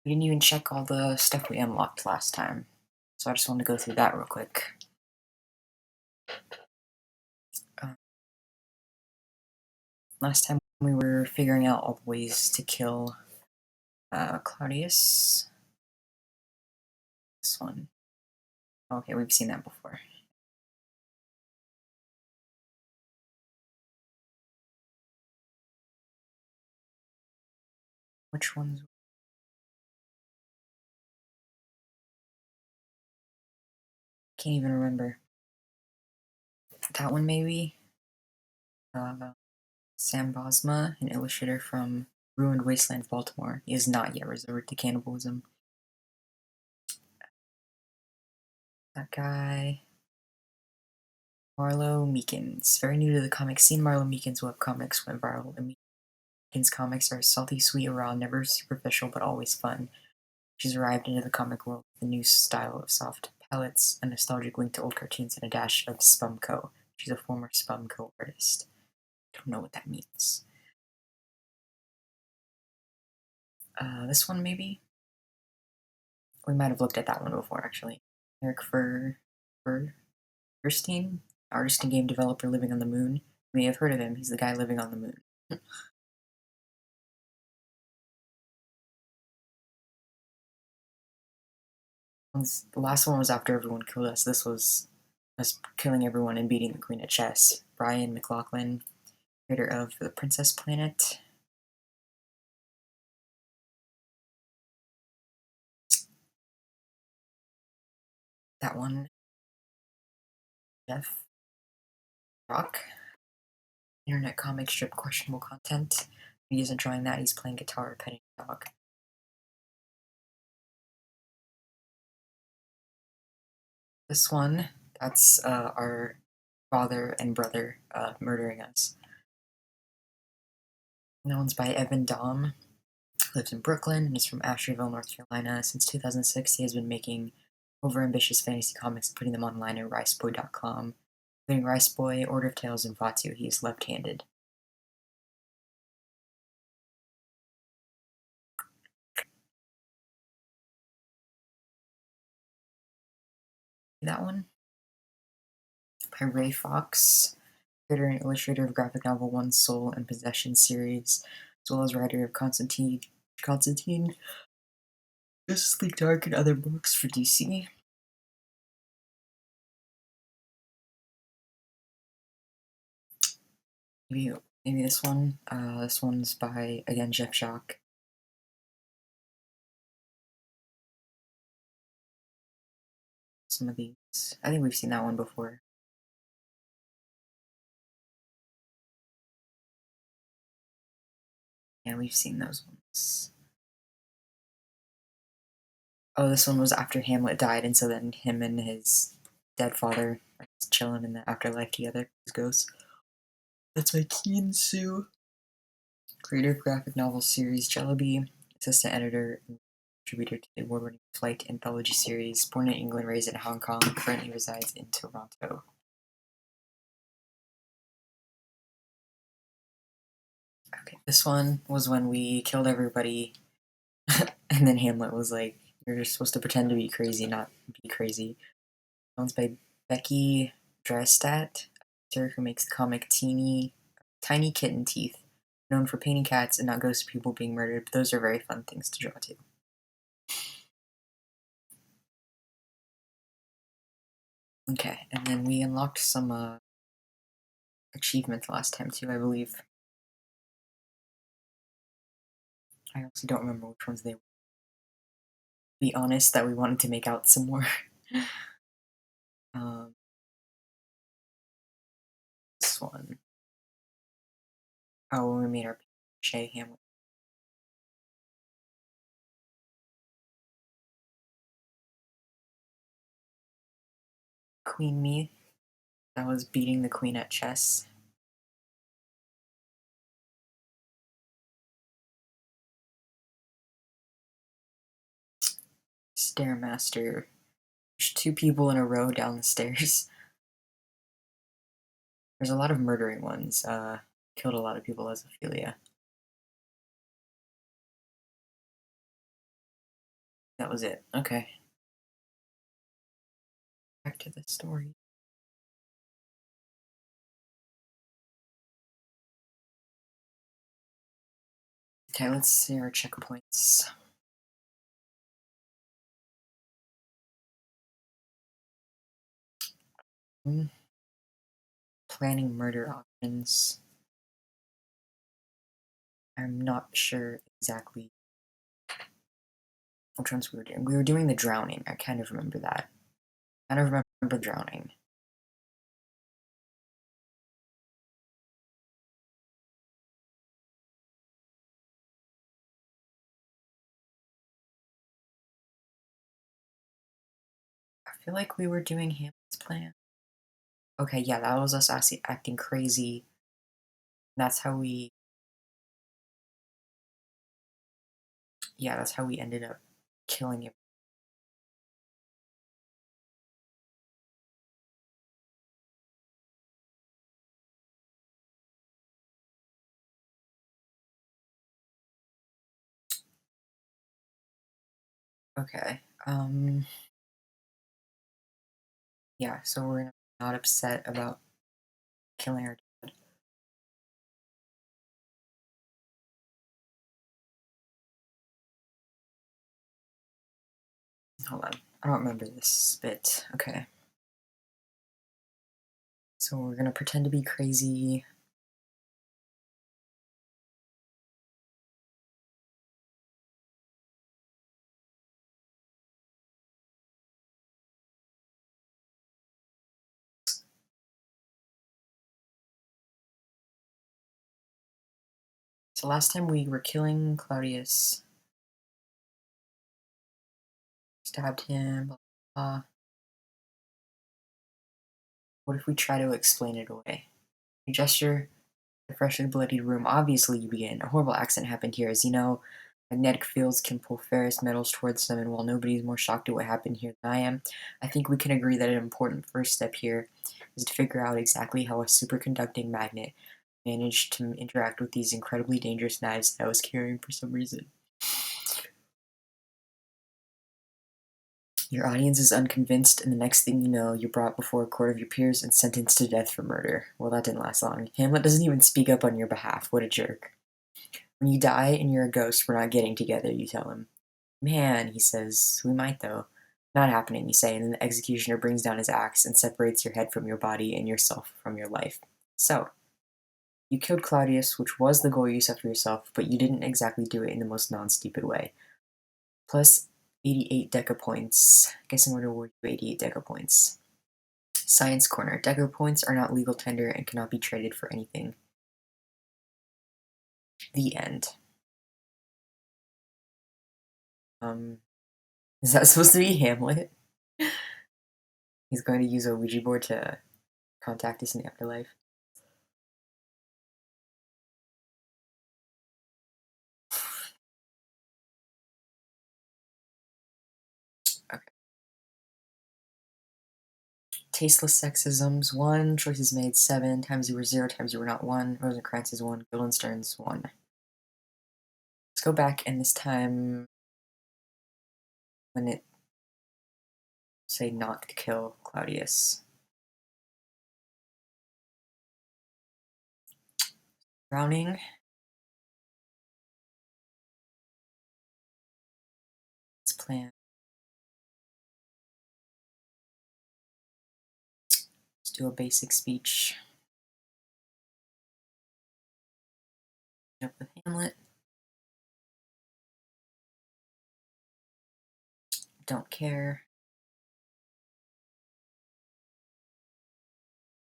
We didn't even check all the stuff we unlocked last time, so I just wanted to go through that real quick. Last time we were figuring out all the ways to kill Claudius. This one. Okay, we've seen that before. Which ones? Can't even remember. That one maybe? Sam Bosma, an illustrator from Ruined Wasteland, Baltimore. He is not yet resorted to cannibalism. That guy. Marlo Meekins. Very new to the comic scene, Marlo Meekins' webcomics went viral. And Meekins' comics are salty, sweet, raw, never superficial, but always fun. She's arrived into the comic world with a new style of soft palettes, a nostalgic link to old cartoons, and a dash of Spumco. She's a former Spumco artist. Don't know what that means. This one maybe? We might have looked at that one before, actually. Eric Furstein, artist and game developer living on the moon. You may have heard of him. He's the guy living on the moon. The last one was after everyone killed us. This was us killing everyone and beating the queen at chess. Brian McLaughlin, creator of The Princess Planet. That one. Jeff Rock. Internet comic strip questionable content. He isn't drawing that, he's playing guitar or petting a dog. This one, that's our father and brother murdering us. That one's by Evan Dom. Lives in Brooklyn and is from Asheville, North Carolina. Since 2006, he has been making overambitious fantasy comics and putting them online at riceboy.com. Including Riceboy, Order of Tales, and Fatu, he is left-handed. That one? By Ray Fox, creator and illustrator of graphic novel One Soul and Possession series, as well as writer of Constantine, Justice League Dark, and other books for DC. Maybe this one. This one's by, again, Jeff Jock. Some of these. I think we've seen that one before. Yeah, we've seen those ones. Oh, this one was after Hamlet died, and so then him and his dead father are just chilling in the afterlife together, his ghosts. That's by Keen Sue. Creator of graphic novel series Jellyby, assistant editor and contributor to the award-winning Flight anthology series. Born in England, raised in Hong Kong, currently resides in Toronto. Okay, this one was when we killed everybody, and then Hamlet was like, "You're just supposed to pretend to be crazy, not be crazy." That one's by Becky Dreistadt, who makes the comic Tiny Kitten Teeth, known for painting cats and not ghosts of people being murdered, but those are very fun things to draw too. Okay, and then we unlocked some achievements last time too, I believe. I also don't remember which ones they were. Be honest that we wanted to make out some more. um, this one. Oh, when we made our Shay Hamlet. Queen Me. That was beating the queen at chess. Stairmaster. There's two people in a row down the stairs. There's a lot of murdering ones. Killed a lot of people as Ophelia. was it. Okay. Back to the story. Okay, let's see our checkpoints. Hmm, planning murder options. I'm not sure exactly which ones we were doing. We were doing the drowning. I kind of remember that. I don't remember drowning. I feel like we were doing Hamlet's plan. Okay, yeah, that was us acting crazy. That's how we, yeah, that's how we ended up killing him. Okay, yeah, so we're not upset about killing our dad. Hold on, I don't remember this bit. Okay, so we're gonna pretend to be crazy. So last time we were killing Claudius, stabbed him, blah, blah, blah. What if we try to explain it away? You gesture the freshly bloodied room. Obviously, you begin. A horrible accident happened here. As you know, magnetic fields can pull ferrous metals towards them, and while nobody is more shocked at what happened here than I am, I think we can agree that an important first step here is to figure out exactly how a superconducting magnet managed to interact with these incredibly dangerous knives that I was carrying for some reason. Your audience is unconvinced, and the next thing you know, you're brought before a court of your peers and sentenced to death for murder. Well, that didn't last long. Hamlet doesn't even speak up on your behalf. What a jerk. When you die and you're a ghost, we're not getting together, you tell him. Man, he says, we might though. Not happening, you say, and then the executioner brings down his axe and separates your head from your body and yourself from your life. So, you killed Claudius, which was the goal you set for yourself, but you didn't exactly do it in the most non-stupid way. Plus 88 Deca points. Guessing we're going to award you 88 Deca points. Science Corner. Deca points are not legal tender and cannot be traded for anything. The end. Is that supposed to be Hamlet? He's going to use a Ouija board to contact us in the afterlife. Okay. Tasteless sexisms, 1. Choices made, 7. Times you were 0, times you were not 1. Rosencrantz is 1. Guildenstern's 1. Let's go back, and this time, when it say not to kill Claudius. Drowning. Let's plan. Let's do a basic speech. Up with Hamlet. Don't care.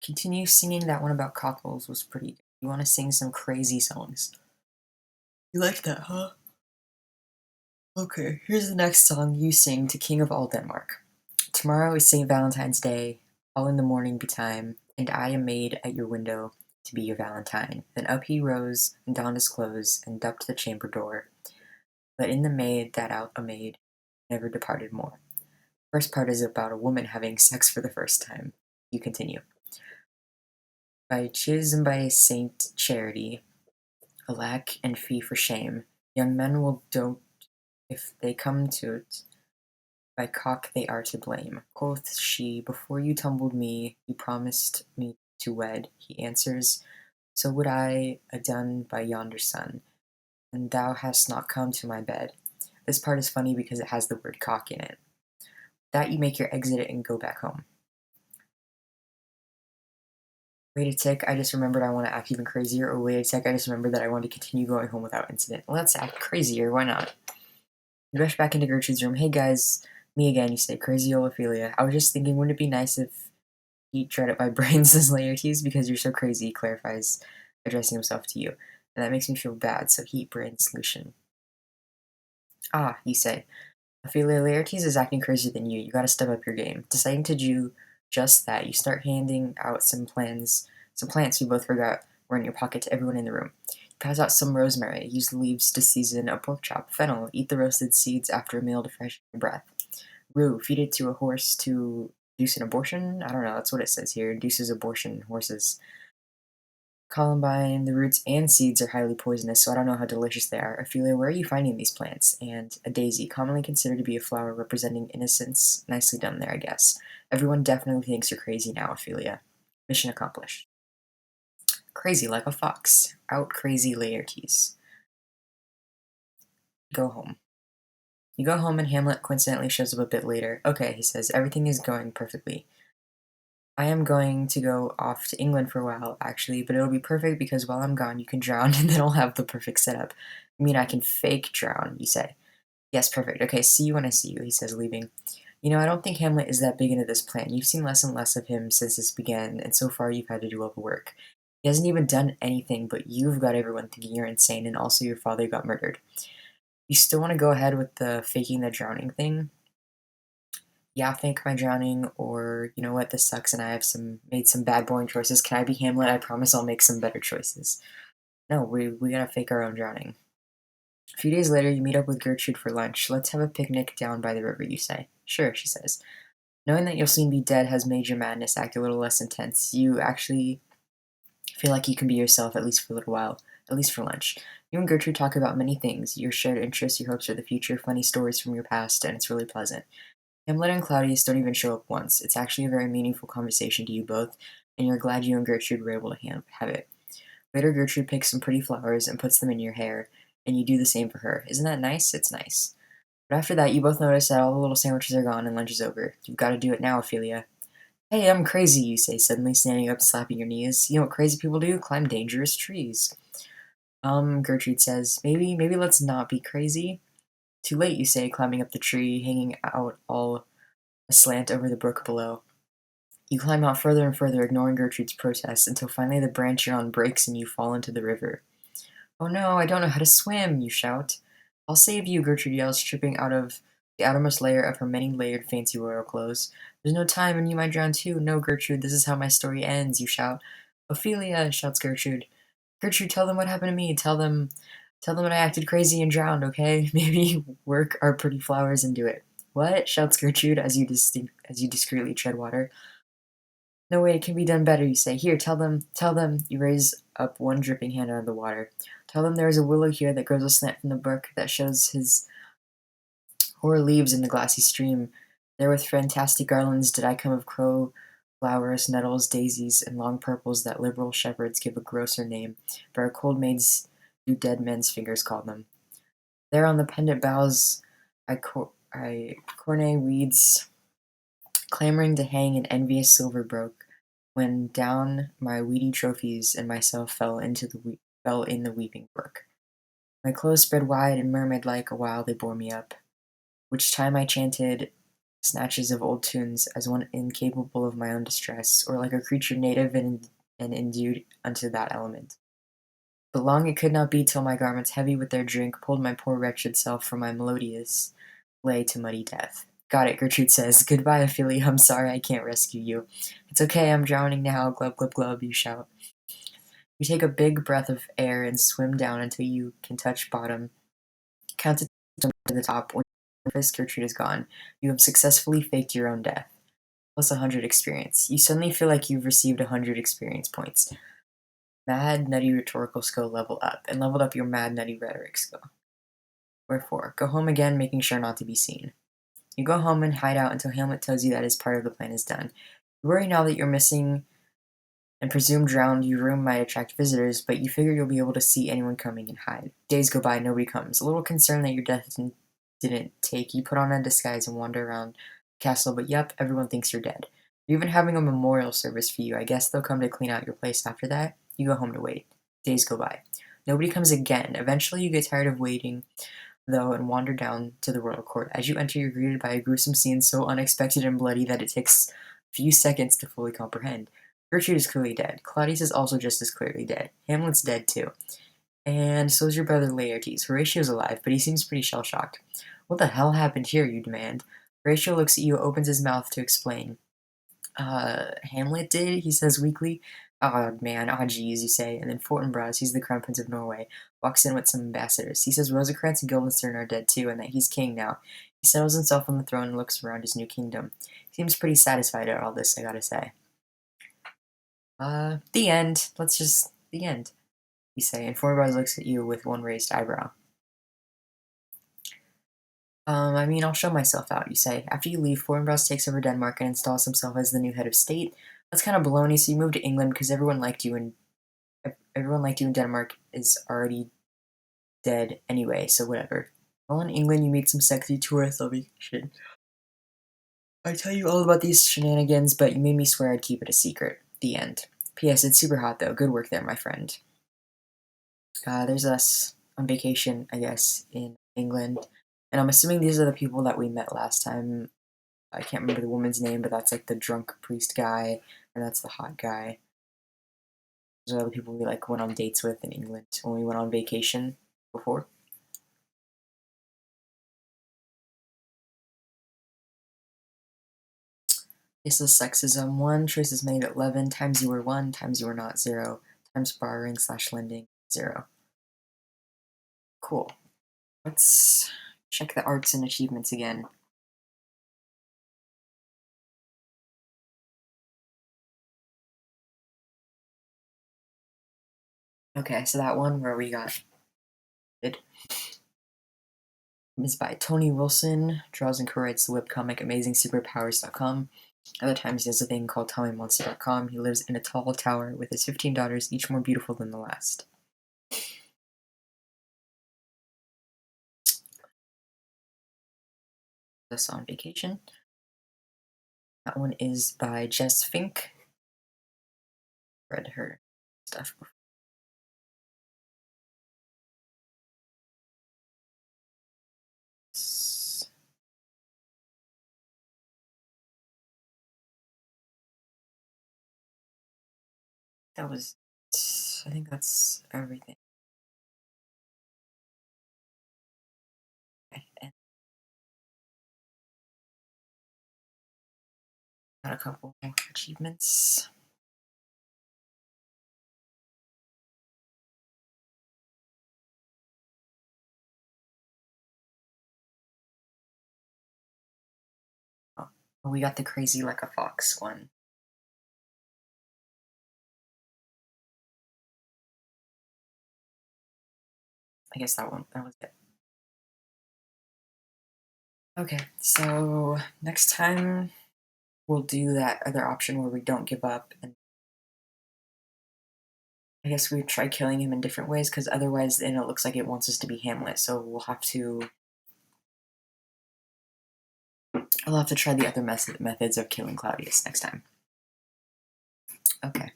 Continue singing that one about cockles was pretty good. You want to sing some crazy songs. You like that, huh? Okay, here's the next song you sing to King of all Denmark. Tomorrow is St. Valentine's Day, all in the morning betime, and I am made at your window to be your Valentine. Then up he rose, and donned his clothes, and ducked the chamber door. But in the maid that out a maid never departed more. First part is about a woman having sex for the first time. You continue. By Chiz and by Saint Charity, alack and fee for shame, young men will dote if they come to't, By cock they are to blame. Quoth she, before you tumbled me, you promised me to wed. He answers, so would I a done by yonder sun, and thou hast not come to my bed. This part is funny because it has the word cock in it. That you make your exit and go back home. Wait a tick, I just remembered I want to act even crazier, or wait a tick, I just remembered that I want to continue going home without incident. Let's act crazier, why not? You rush back into Gertrude's room. Hey guys, me again, you say. Crazy old Ophelia. I was just thinking, wouldn't it be nice if he tried up my brains as Laertes because you're so crazy, he clarifies, addressing himself to you. And that makes me feel bad, so heat brain solution. Ah, you say. Ophelia, Laertes is acting crazier than you. You gotta step up your game. Deciding to do just that, you start handing out some plants you both forgot were in your pocket to everyone in the room. You pass out some rosemary, use the leaves to season a pork chop, fennel, eat the roasted seeds after a meal to freshen your breath. Rue, feed it to a horse to induce an abortion? I don't know, that's what it says here. Induces abortion in horses. Columbine, the roots and seeds are highly poisonous, so I don't know how delicious they are. Ophelia, where are you finding these plants? And a daisy, commonly considered to be a flower representing innocence. Nicely done there, I guess. Everyone definitely thinks you're crazy now, Ophelia. Mission accomplished. Crazy like a fox. Out crazy Laertes. Go home. You go home and Hamlet coincidentally shows up a bit later. Okay, he says, everything is going perfectly. I am going to go off to England for a while, actually, but it'll be perfect because while I'm gone, you can drown and then I'll have the perfect setup. I mean, I can fake drown, you say. Yes, perfect. Okay, see you when I see you, he says, leaving. You know, I don't think Hamlet is that big into this plan. You've seen less and less of him since this began, and so far you've had to do all the work. He hasn't even done anything, but you've got everyone thinking you're insane, and also your father got murdered. You still want to go ahead with the faking the drowning thing? Yeah, fake my drowning, or you know what, this sucks and I have made some bad boring choices. Can I be Hamlet? I promise I'll make some better choices. No, we gotta fake our own drowning. A few days later, you meet up with Gertrude for lunch. Let's have a picnic down by the river, you say. Sure, she says. Knowing that you'll soon be dead has made your madness act a little less intense. You actually feel like you can be yourself, at least for a little while, at least for lunch. You and Gertrude talk about many things, your shared interests, your hopes for the future, funny stories from your past, and it's really pleasant. Hamlet and Claudius don't even show up once. It's actually a very meaningful conversation to you both, and you're glad you and Gertrude were able to have it. Later, Gertrude picks some pretty flowers and puts them in your hair, and you do the same for her. Isn't that nice? It's nice. But after that, you both notice that all the little sandwiches are gone and lunch is over. You've got to do it now, Ophelia. Hey, I'm crazy, you say, suddenly standing up and slapping your knees. You know what crazy people do? Climb dangerous trees. Gertrude says, maybe let's not be crazy. Too late, you say, climbing up the tree, hanging out all aslant over the brook below. You climb out further and further, ignoring Gertrude's protests, until finally the branch you're on breaks and you fall into the river. Oh no, I don't know how to swim, you shout. I'll save you, Gertrude yells, stripping out of the outermost layer of her many-layered fancy royal clothes. There's no time and you might drown too. No, Gertrude, this is how my story ends, you shout. Ophelia, shouts Gertrude. Gertrude, tell them what happened to me. Tell them that I acted crazy and drowned, okay? Maybe work our pretty flowers and do it. What? Shouts Gertrude as you discreetly tread water. No way, it can be done better, you say. Here, tell them. You raise up one dripping hand out of the water. Tell them there is a willow here that grows aslant from the brook that shows his hoar leaves in the glassy stream. There with fantastic garlands did I come of crow flowers, nettles, daisies, and long purples that liberal shepherds give a grosser name, but our cold maids do dead men's fingers call them. There on the pendant boughs I cornet weeds, clamoring to hang an envious silver broke, when down my weedy trophies and myself fell in the weeping brook. My clothes spread wide and murmured like a while they bore me up, which time I chanted snatches of old tunes as one incapable of my own distress, or like a creature native and endued unto that element. But long it could not be till my garments heavy with their drink pulled my poor wretched self from my melodious lay to muddy death. Got it, Gertrude says. Goodbye, Ophelia. I'm sorry I can't rescue you. It's okay, I'm drowning now. Glub, glub, glub, you shout. You take a big breath of air and swim down until you can touch bottom. Count to the top. When Gertrude is gone, you have successfully faked your own death. Plus 100 experience. You suddenly feel like you've received 100 experience points. Mad Nutty Rhetorical Skill level up, and leveled up your Mad Nutty Rhetoric skill. Wherefore, go home again, making sure not to be seen. You go home and hide out until Hamlet tells you that his part of the plan is done. You worry now that you're missing and presume drowned your room might attract visitors, but you figure you'll be able to see anyone coming and hide. Days go by, nobody comes. A little concerned that your death didn't take, you put on a disguise and wander around the castle, but yep, everyone thinks you're dead. They're even having a memorial service for you. I guess they'll come to clean out your place after that. You go home to wait. Days go by. Nobody comes again. Eventually, you get tired of waiting, though, and wander down to the royal court. As you enter, you're greeted by a gruesome scene so unexpected and bloody that it takes a few seconds to fully comprehend. Gertrude is clearly dead. Claudius is also just as clearly dead. Hamlet's dead too. And so is your brother Laertes. Horatio's alive, but he seems pretty shell-shocked. What the hell happened here, you demand? Horatio looks at you, opens his mouth to explain. Hamlet did, he says weakly. Oh man, oh geez, you say. And then Fortinbras, he's the crown prince of Norway, walks in with some ambassadors. He says Rosencrantz and Guildenstern are dead too, and that he's king now. He settles himself on the throne and looks around his new kingdom. He seems pretty satisfied at all this, I gotta say. The end. The end, you say, and Fortinbras looks at you with one raised eyebrow. I mean, I'll show myself out, you say. After you leave, Fortinbras takes over Denmark and installs himself as the new head of state. That's kind of baloney, so you moved to England because everyone liked you, and everyone liked you in Denmark is already dead anyway, so whatever. While in England, you meet some sexy tourists. I'll be shit. I tell you all about these shenanigans, but you made me swear I'd keep it a secret. The end. P.S. It's super hot, though. Good work there, my friend. There's us on vacation, I guess, in England. And I'm assuming these are the people that we met last time. I can't remember the woman's name, but that's like the drunk priest guy, and that's the hot guy. Those are the people we like went on dates with in England when we went on vacation before. This is sexism. 1 choice is made at 11 times you were 1 times you were not 0 times borrowing / lending 0. Cool. Let's check the arts and achievements again. Okay, so that one where we got it is by Tony Wilson, draws and co-writes the webcomic AmazingSuperPowers.com. Other times he has a thing called TommyMonster.com. He lives in a tall tower with his 15 daughters, each more beautiful than the last. This on vacation. That one is by Jess Fink. Read her stuff before. That was, I think that's everything. Okay, and got a couple more achievements. Oh, we got the crazy like a fox one. I guess that was it. Okay, so next time we'll do that other option where we don't give up, and I guess we try killing him in different ways, because otherwise then it looks like it wants us to be Hamlet, so I'll have to try the other methods of killing Claudius next time. Okay.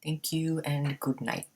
Thank you, and good night.